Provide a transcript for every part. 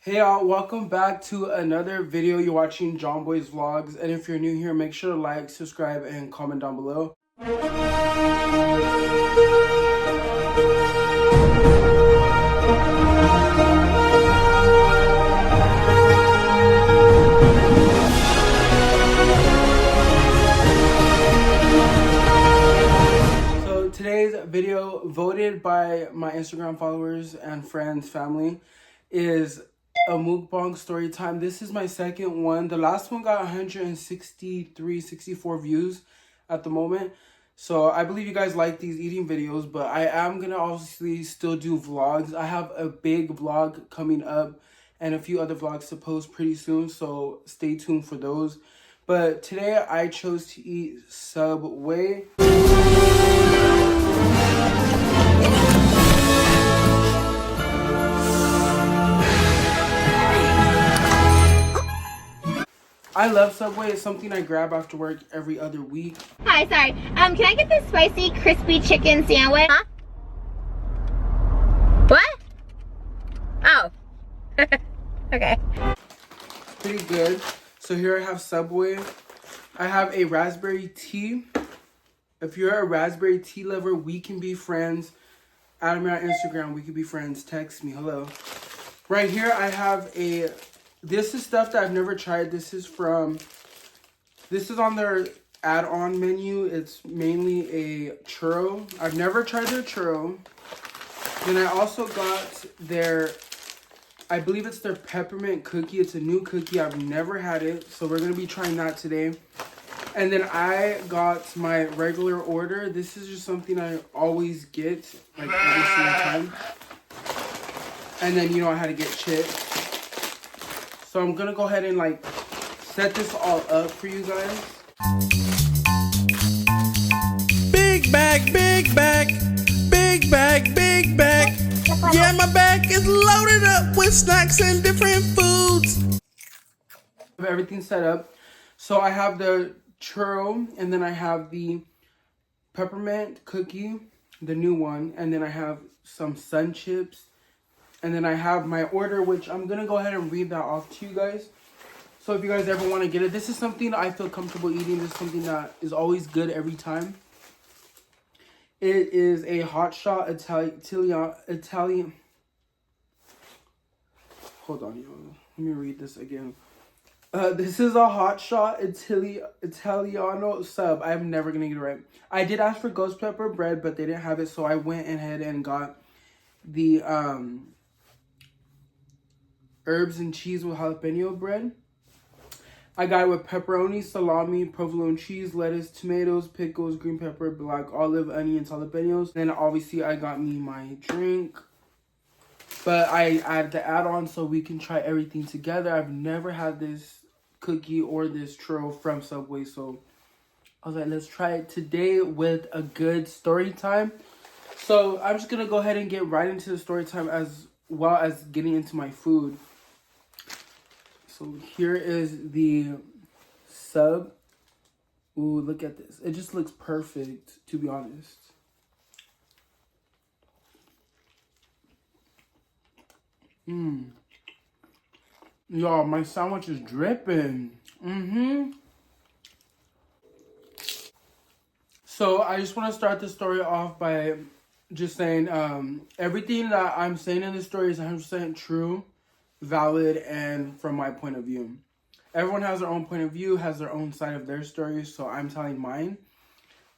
Hey y'all, welcome back to another video. You're watching John Boy's Vlogs, and if you're new here, make sure to like, subscribe, and comment down below. So today's video, voted by my Instagram followers and friends, family, is a mukbang story time. This is my second one. The last one got 64 views at the moment. So I believe you guys like these eating videos, but I am gonna obviously still do vlogs. I have a big vlog coming up and a few other vlogs to post pretty soon, so stay tuned for those. But today I chose to eat Subway. I love Subway. It's something I grab after work every other week. Hi, sorry. Can I get this spicy crispy chicken sandwich? Huh? What? Oh. Okay. It's pretty good. So here I have Subway. I have a raspberry tea. If you're a raspberry tea lover, we can be friends. Add me on Instagram. We can be friends. Text me. Hello. Right here I have a... This is stuff that I've never tried. This is on their add-on menu. It's mainly a churro. I've never tried their churro. Then I also got their, I believe it's their peppermint cookie. It's a new cookie. I've never had it. So we're going to be trying that today. And then I got my regular order. This is just something I always get, like every single time. And then, I had to get chips. So I'm gonna go ahead and set this all up for you guys. Big bag, big bag, big bag, big bag. Yeah, my bag is loaded up with snacks and different foods. I have everything set up. So I have the churro, and then I have the peppermint cookie, the new one, and then I have some sun chips. And then I have my order, which I'm going to go ahead and read that off to you guys. So if you guys ever want to get it, this is something I feel comfortable eating. This is something that is always good every time. It is a hot shot Italian. Hold on, y'all. Let me read this again. This is a hot shot Italiano sub. I'm never going to get it right. I did ask for ghost pepper bread, but they didn't have it. So I went ahead and got the... herbs and cheese with jalapeno bread. I got it with pepperoni, salami, provolone cheese, lettuce, tomatoes, pickles, green pepper, black olive, onions, jalapenos. Then obviously I got me my drink. But I added the add-on so we can try everything together. I've never had this cookie or this churro from Subway. So I was like, let's try it today with a good story time. So I'm just going to go ahead and get right into the story time as well as getting into my food. So here is the sub. Ooh, look at this. It just looks perfect, to be honest. Y'all, my sandwich is dripping. So I just want to start the story off by just saying everything that I'm saying in this story is 100% true, valid, and from my point of view. Everyone has their own point of view, has their own side of their story, so I'm telling mine.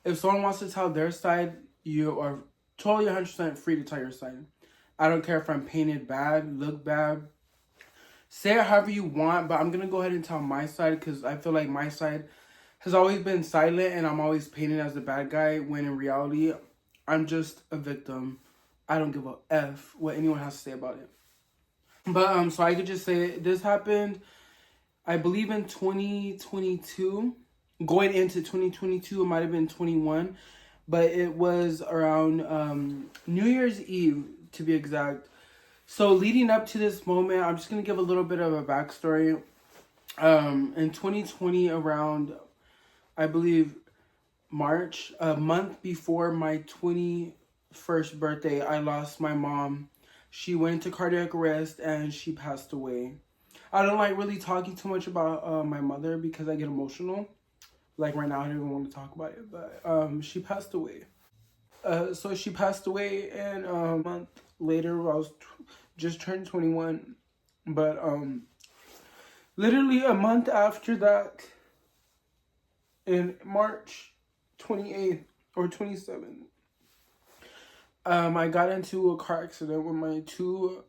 If someone wants to tell their side, you are totally 100% free to tell your side. I don't care if I'm painted bad, look bad. Say it however you want, but I'm going to go ahead and tell my side because I feel like my side has always been silent and I'm always painted as the bad guy when in reality, I'm just a victim. I don't give a F what anyone has to say about it. But, so I could just say this happened, I believe in 2022, going into 2022, it might have been 21, but it was around New Year's Eve, to be exact. So leading up to this moment, I'm just going to give a little bit of a backstory. In 2020, around, I believe, March, a month before my 21st birthday, I lost my mom she went into cardiac arrest and she passed away. I don't like really talking too much about my mother because I get emotional. Like right now, I don't even want to talk about it, but she passed away. So she passed away, and a month later, I was just turned 21. But literally a month after that, in March 28th or 27th, I got into a car accident with my two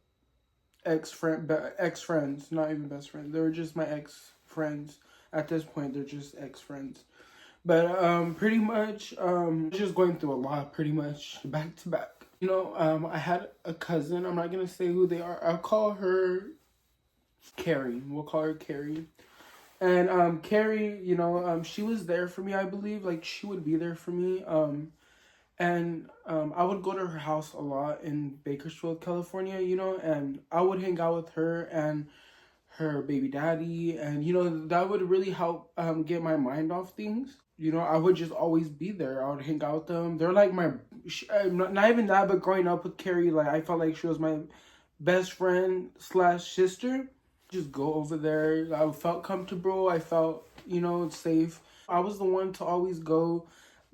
ex-friends, not even best friends. They were just my ex-friends. At this point, they're just ex-friends. But pretty much, just going through a lot, pretty much back to back. You know, I had a cousin. I'm not gonna say who they are. I'll call her Carrie. We'll call her Carrie. And Carrie, you know, she was there for me. I believe, like, she would be there for me. And I would go to her house a lot in Bakersfield, California. You know, and I would hang out with her and her baby daddy, and you know that would really help get my mind off things. You know, I would just always be there. I would hang out with them. They're like my, not even that, but growing up with Carrie, like I felt like she was my best friend slash sister. Just go over there. I felt comfortable. I felt, you know, safe. I was the one to always go,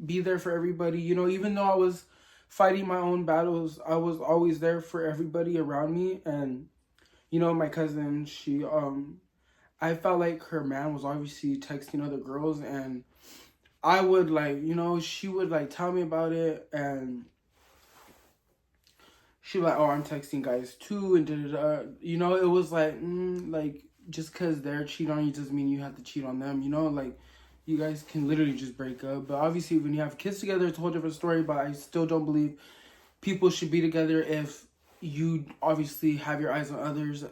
be there for everybody. You know, even though I was fighting my own battles, I was always there for everybody around me. And you know, my cousin, she, I felt like her man was obviously texting other girls, and I would, like, you know, she would, like, tell me about it, and she was like, oh, I'm texting guys too, and da-da-da. You know, it was like, like, just because they're cheating on you doesn't mean you have to cheat on them, you know? Like, you guys can literally just break up. But obviously, when you have kids together, it's a whole different story, but I still don't believe people should be together if you obviously have your eyes on others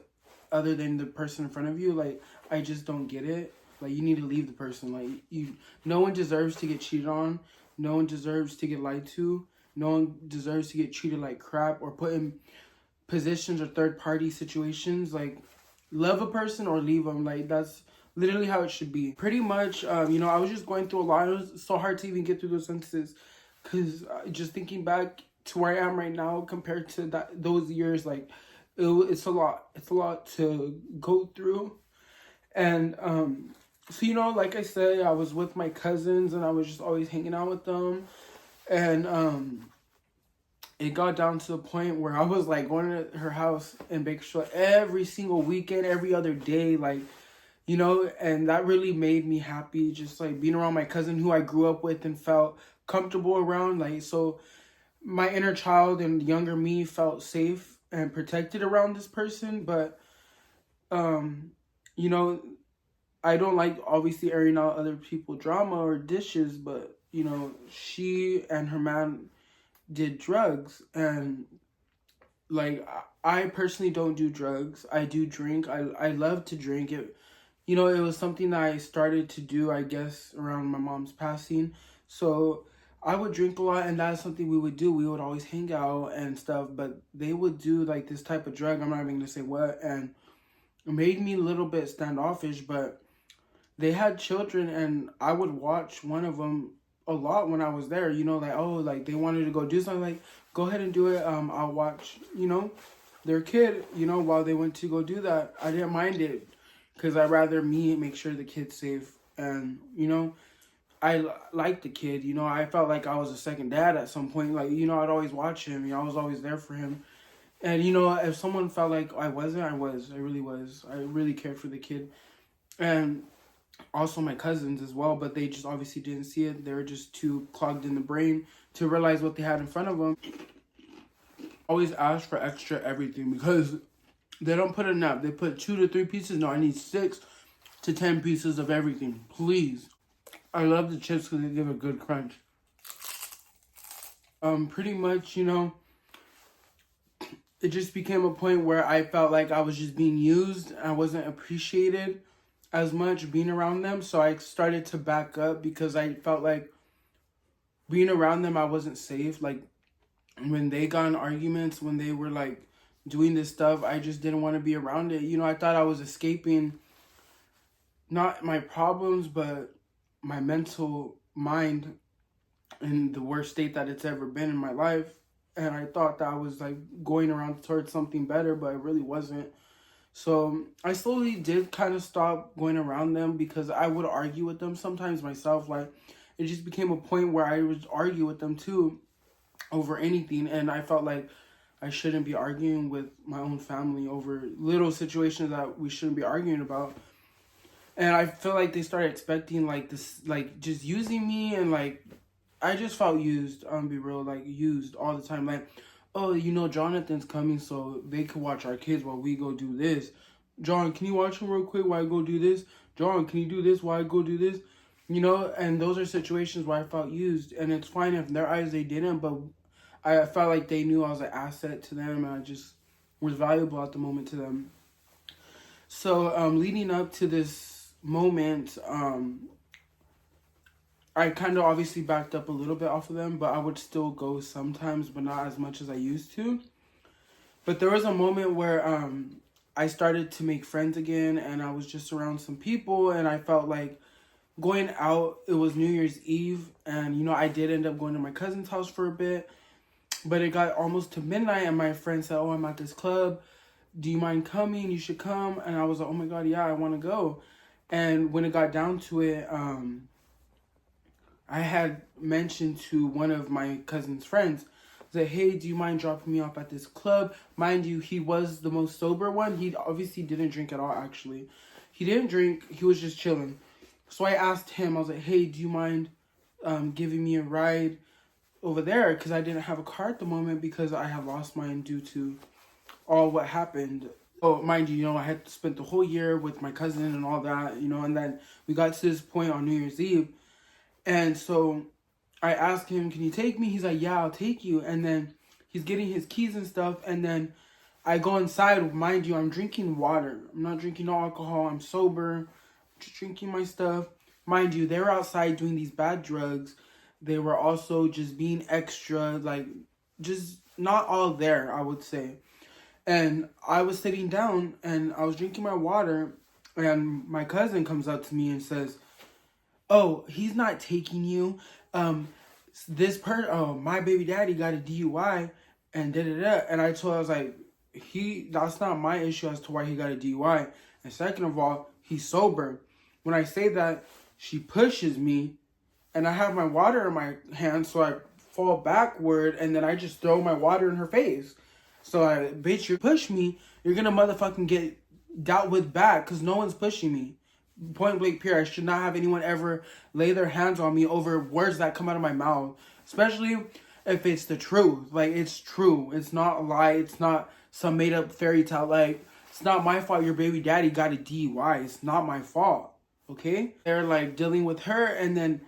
other than the person in front of you. Like, I just don't get it. Like, you need to leave the person. Like, no one deserves to get cheated on. No one deserves to get lied to. No one deserves to get treated like crap or put in positions or third-party situations. Like, love a person or leave them. Like, that's literally how it should be. Pretty much, you know, I was just going through a lot. It was so hard to even get through those sentences, because just thinking back to where I am right now compared to those years, like, it's a lot. It's a lot to go through. And so, you know, like I said, I was with my cousins and I was just always hanging out with them. And it got down to the point where I was like going to her house in Bakersfield every single weekend, every other day, like, you know, and that really made me happy, just like being around my cousin who I grew up with and felt comfortable around. Like, so my inner child and younger me felt safe and protected around this person. But you know, I don't like obviously airing out other people's drama or dishes, but you know, she and her man did drugs, and like, I personally don't do drugs. I do drink. I love to drink. It, you know, it was something that I started to do, I guess, around my mom's passing. So I would drink a lot, and that's something we would do. We would always hang out and stuff, but they would do like this type of drug. I'm not even gonna say what, and it made me a little bit standoffish, but they had children, and I would watch one of them a lot when I was there. You know, like, oh, like they wanted to go do something, like, go ahead and do it. I'll watch, you know, their kid, you know, while they went to go do that. I didn't mind it, because I'd rather me make sure the kid's safe. And, you know, I liked the kid, you know, I felt like I was a second dad at some point. Like, you know, I'd always watch him, you know, I was always there for him. And, you know, if someone felt like I wasn't, I really was. I really cared for the kid. And also my cousins as well, but they just obviously didn't see it. They were just too clogged in the brain to realize what they had in front of them. Always ask for extra everything, because they don't put enough. They put 2 to 3 pieces. No, I need 6 to 10 pieces of everything, please. I love the chips because they give a good crunch. Pretty much, you know, it just became a point where I felt like I was just being used. I wasn't appreciated as much being around them. So I started to back up, because I felt like being around them, I wasn't safe. Like, when they got in arguments, when they were like doing this stuff, I just didn't want to be around it. You know, I thought I was escaping not my problems, but my mental mind in the worst state that it's ever been in my life. and I thought that I was like going around towards something better, but it really wasn't. So I slowly did kind of stop going around them because I would argue with them sometimes myself. Like, it just became a point where I would argue with them too over anything, and I felt like I shouldn't be arguing with my own family over little situations that we shouldn't be arguing about. And I feel like they started expecting like this, like just using me, and like I just felt used. I'm be real, like used all the time. Like, oh, you know, Jonathan's coming, so they could watch our kids while we go do this. John, can you watch him real quick while I go do this? John, can you do this while I go do this? You know, and those are situations where I felt used, and it's fine if in their eyes they didn't, but I felt like they knew I was an asset to them, and I just was valuable at the moment to them. So, leading up to this moment, I kind of obviously backed up a little bit off of them, but I would still go sometimes, but not as much as I used to. But there was a moment where I started to make friends again, and I was just around some people, and I felt like going out. It was New Year's Eve, and you know, I did end up going to my cousin's house for a bit, but it got almost to midnight, and my friend said, oh, I'm at this club. Do you mind coming? You should come. And I was like, oh my God, yeah, I want to go. And when it got down to it, I had mentioned to one of my cousin's friends, I said, hey, do you mind dropping me off at this club? Mind you, he was the most sober one. He obviously didn't drink at all, actually. He didn't drink. He was just chilling. So I asked him, I was like, hey, do you mind giving me a ride over there? Because I didn't have a car at the moment because I had lost mine due to all what happened. Oh, mind you, you know, I had spent the whole year with my cousin and all that, you know, and then we got to this point on New Year's Eve. And so I asked him, can you take me? He's like, yeah, I'll take you. And then he's getting his keys and stuff. And then I go inside. Mind you, I'm drinking water. I'm not drinking no alcohol. I'm sober. Just drinking my stuff. Mind you, they were outside doing these bad drugs. They were also just being extra, like, just not all there, I would say. And I was sitting down, and I was drinking my water, and my cousin comes up to me and says, oh, he's not taking you. My baby daddy got a DUI, and da-da-da. And I told her, I was like, that's not my issue as to why he got a DUI. And second of all, he's sober. When I say that, she pushes me, and I have my water in my hand, so I fall backward, and then I just throw my water in her face. So bitch, you push me, you're gonna motherfucking get dealt with back, because no one's pushing me. Point blank period. I should not have anyone ever lay their hands on me over words that come out of my mouth. Especially if it's the truth. Like, it's true. It's not a lie. It's not some made up fairy tale. Like, it's not my fault your baby daddy got a DUI. It's not my fault. Okay? They're like dealing with her, and then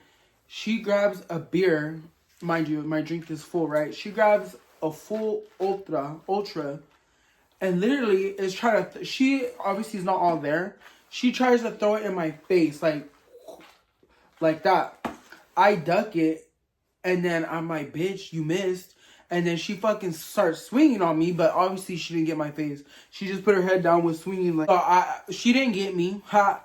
she grabs a beer. Mind you, my drink is full, right? She grabs a full ultra, and literally is trying to, she obviously is not all there. She tries to throw it in my face, like that. I duck it, and then I'm like, bitch, you missed. And then she fucking starts swinging on me, but obviously she didn't get my face. She just put her head down, was swinging like, she didn't get me. Ha,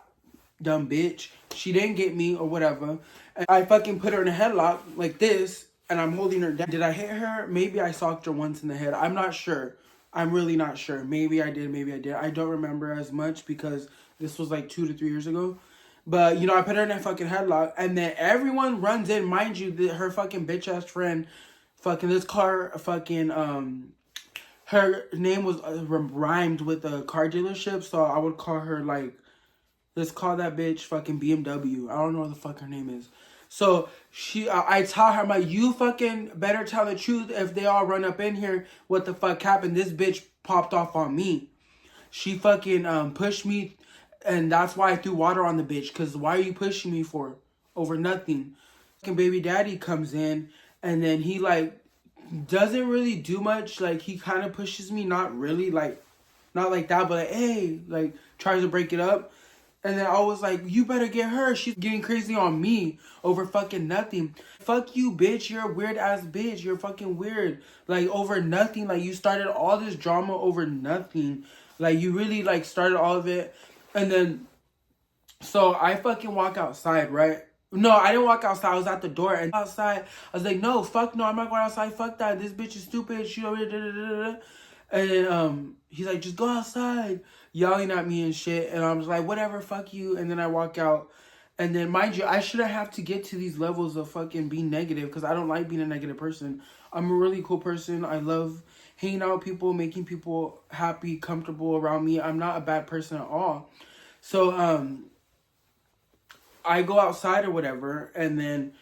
dumb bitch. She didn't get me or whatever. And I fucking put her in a headlock like this, and I'm holding her down. Did I hit her? Maybe I socked her once in the head. I'm not sure. I'm really not sure. Maybe I did, maybe I did. I don't remember as much because this was like 2 to 3 years ago. But, you know, I put her in a fucking headlock, and then everyone runs in. Mind you, her fucking bitch-ass friend, fucking, this car, fucking, her name was rhymed with a car dealership, so I would call her, like, let's call that bitch fucking BMW. I don't know what the fuck her name is. So I tell her, I'm like, you fucking better tell the truth. If they all run up in here, what the fuck happened? This bitch popped off on me. She fucking pushed me, and that's why I threw water on the bitch. Because why are you pushing me for? Over nothing. Fucking baby daddy comes in, and then he, like, doesn't really do much. Like, he kind of pushes me. Not really, like, not like that, but like, hey, like, tries to break it up. And then I was like, you better get her. She's getting crazy on me over fucking nothing. Fuck you, bitch. You're a weird ass bitch. You're fucking weird. Like, over nothing. Like, you started all this drama over nothing. Like, you really, like, started all of it. And then, so I fucking walk outside, right? No, I didn't walk outside. I was at the door and outside. I was like, no, fuck no, I'm not going outside. Fuck that. This bitch is stupid. She over here. And then he's like, just go outside, yelling at me and shit. And I was like, whatever, fuck you. And then I walk out. And then, mind you, I shouldn't have to get to these levels of fucking being negative because I don't like being a negative person. I'm a really cool person. I love hanging out with people, making people happy, comfortable around me. I'm not a bad person at all. So, I go outside or whatever, and then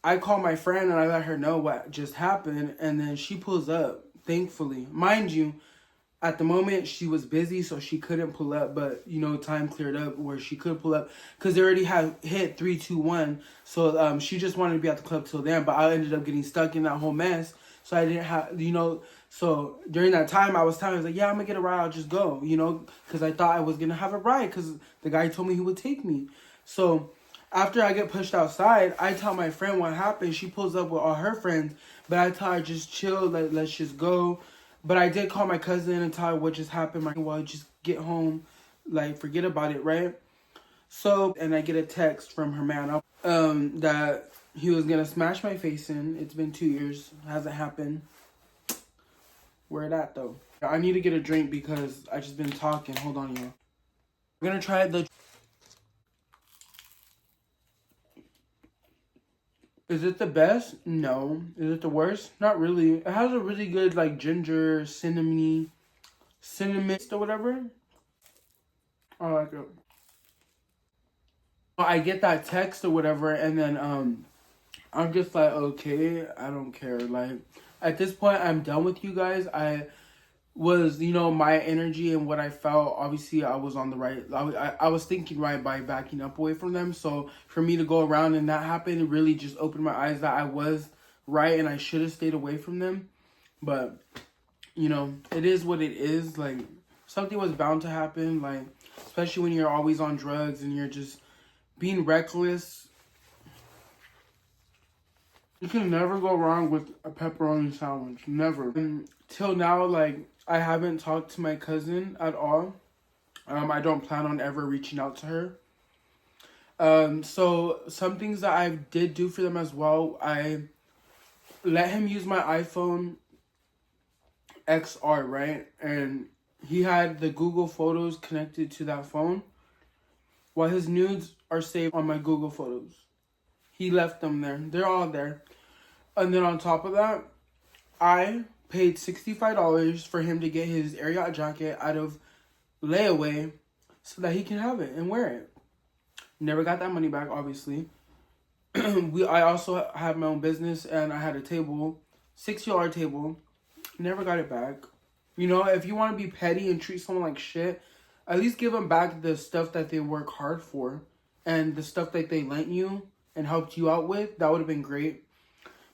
I call my friend and I let her know what just happened, and then she pulls up, thankfully. Mind you, at the moment she was busy, so she couldn't pull up, but you know, time cleared up where she could pull up because they already had hit 3, 2, 1. So she just wanted to be at the club till then, but I ended up getting stuck in that whole mess. So I didn't have, you know, so during that time I was like, yeah, I'm gonna get a ride, I'll just go, you know, because I thought I was gonna have a ride because the guy told me he would take me. So after I get pushed outside, I tell my friend what happened. She pulls up with all her friends, but I tell her just chill, let's just go. But I did call my cousin and tell her what just happened. Well, just get home, like forget about it, right? So, and I get a text from her man that he was gonna smash my face in. It's been 2 years, hasn't happened. Where at though? I need to get a drink because I just been talking. Hold on, y'all. We're gonna try the. Is it the best? No. Is it the worst? Not really. It has a really good like ginger, cinnamon or whatever. I like it. I get that text or whatever, and then I'm just like, okay, I don't care. Like at this point, I'm done with you guys. I was, you know, my energy and what I felt, obviously I was on the right, I was thinking right by backing up away from them. So for me to go around and that happen, it really just opened my eyes that I was right and I should have stayed away from them. But, you know, it is what it is. Like, something was bound to happen, like, especially when you're always on drugs and you're just being reckless. You can never go wrong with a pepperoni sandwich. Never. Until now, like, I haven't talked to my cousin at all. I don't plan on ever reaching out to her. So some things that I did do for them as well, I let him use my iPhone XR, right? And he had the Google Photos connected to that phone, while his nudes are saved on my Google Photos. He left them there. They're all there. And then on top of that, I paid $65 for him to get his Air Yacht jacket out of layaway so that he can have it and wear it. Never got that money back, obviously. I also had my own business and I had a table, $60 table. Never got it back. You know, if you want to be petty and treat someone like shit, at least give them back the stuff that they work hard for and the stuff that they lent you and helped you out with. That would have been great.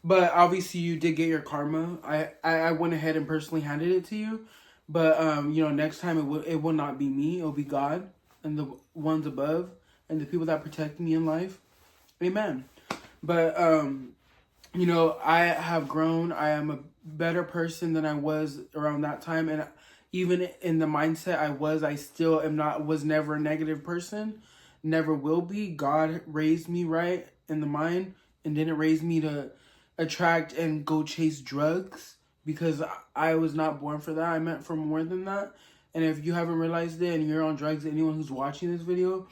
But obviously you did get your karma. I went ahead and personally handed it to you. But, you know, next time it will not be me. It will be God and the ones above and the people that protect me in life. Amen. But, you know, I have grown. I am a better person than I was around that time. And even in the mindset I still am not, was never a negative person. Never will be. God raised me right in the mind and didn't raise me to attract and go chase drugs because I was not born for that. I meant for more than that. And if you haven't realized it and you're on drugs, anyone who's watching this video,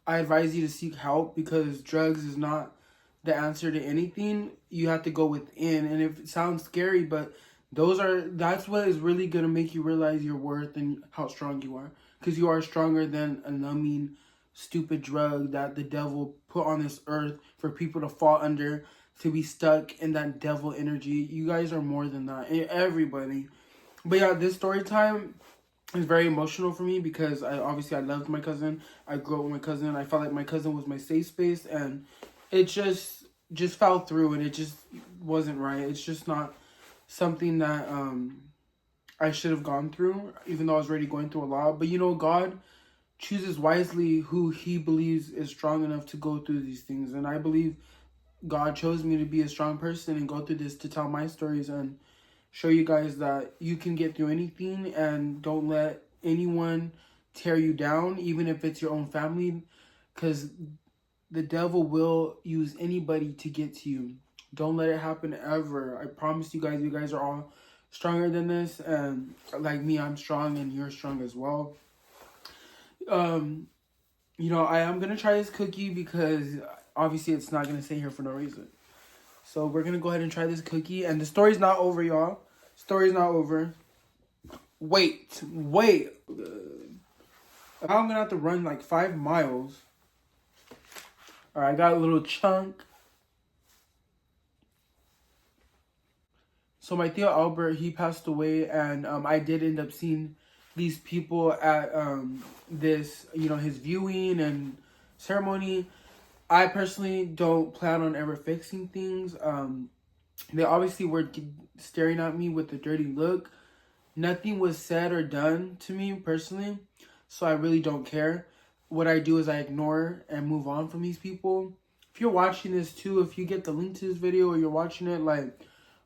I advise you to seek help because drugs is not the answer to anything. You have to go within. And if it sounds scary, but that's what is really going to make you realize your worth and how strong you are. Because you are stronger than a numbing, stupid drug that the devil put on this earth for people to fall under, to be stuck in that devil energy. You guys are more than that. Everybody. But yeah, this story time is very emotional for me because I loved my cousin. I grew up with my cousin. I felt like my cousin was my safe space, and it just fell through, and it just wasn't right. It's just not something that I should have gone through, even though I was already going through a lot. But you know, God chooses wisely who he believes is strong enough to go through these things. And I believe God chose me to be a strong person and go through this to tell my stories and show you guys that you can get through anything and don't let anyone tear you down, even if it's your own family, because the devil will use anybody to get to you. Don't let it happen ever. I promise you guys are all stronger than this. And like me, I'm strong and you're strong as well. You know, I am going to try this cookie because obviously it's not going to stay here for no reason. So we're going to go ahead and try this cookie. And the story's not over, y'all. Story's not over. Wait. I'm going to have to run like 5 miles. Alright, I got a little chunk. So my Theo Albert, he passed away, and I did end up seeing these people at this, you know, his viewing and ceremony. I personally don't plan on ever fixing things. They obviously were staring at me with a dirty look. Nothing was said or done to me personally, so I really don't care. What I do is I ignore and move on from these people. If you're watching this too, if you get the link to this video or you're watching it, like,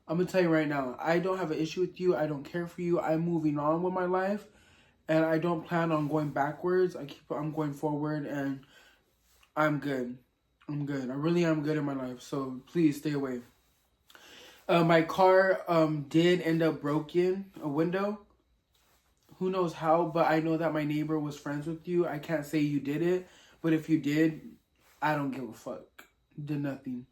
I'm going to tell you right now, I don't have an issue with you. I don't care for you. I'm moving on with my life. And I don't plan on going backwards. I'm going forward, and I'm good. I'm good. I really am good in my life. So please stay away. My car did end up broken, a window. Who knows how, but I know that my neighbor was friends with you. I can't say you did it, but if you did, I don't give a fuck. Did nothing.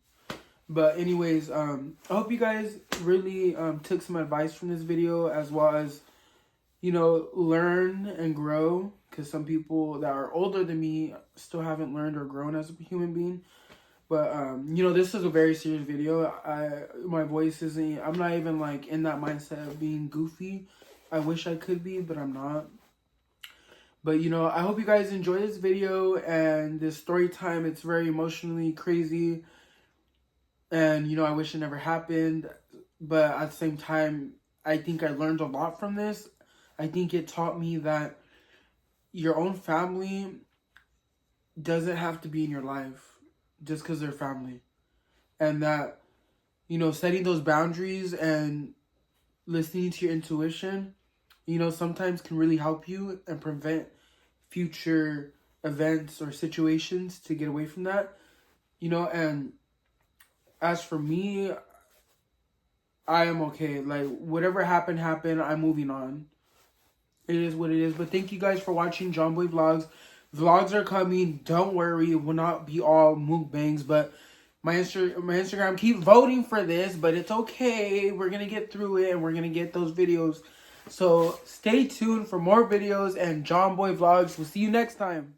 But anyways, I hope you guys really took some advice from this video, as well as, you know, learn and grow. Because some people that are older than me still haven't learned or grown as a human being. But, you know, this is a very serious video. My voice isn't, I'm not even like in that mindset of being goofy. I wish I could be, but I'm not. But, you know, I hope you guys enjoy this video and this story time. It's very emotionally crazy. And, you know, I wish it never happened. But at the same time, I think I learned a lot from this. I think it taught me that your own family doesn't have to be in your life just because they're family. And that, you know, setting those boundaries and listening to your intuition, you know, sometimes can really help you and prevent future events or situations to get away from that. You know, and as for me, I am okay. Like, whatever happened. I'm moving on. It is what it is. But thank you guys for watching John Boy Vlogs. Vlogs are coming. Don't worry. It will not be all mukbangs. But my Instagram, keep voting for this. But it's okay. We're going to get through it. And we're going to get those videos. So stay tuned for more videos and John Boy Vlogs. We'll see you next time.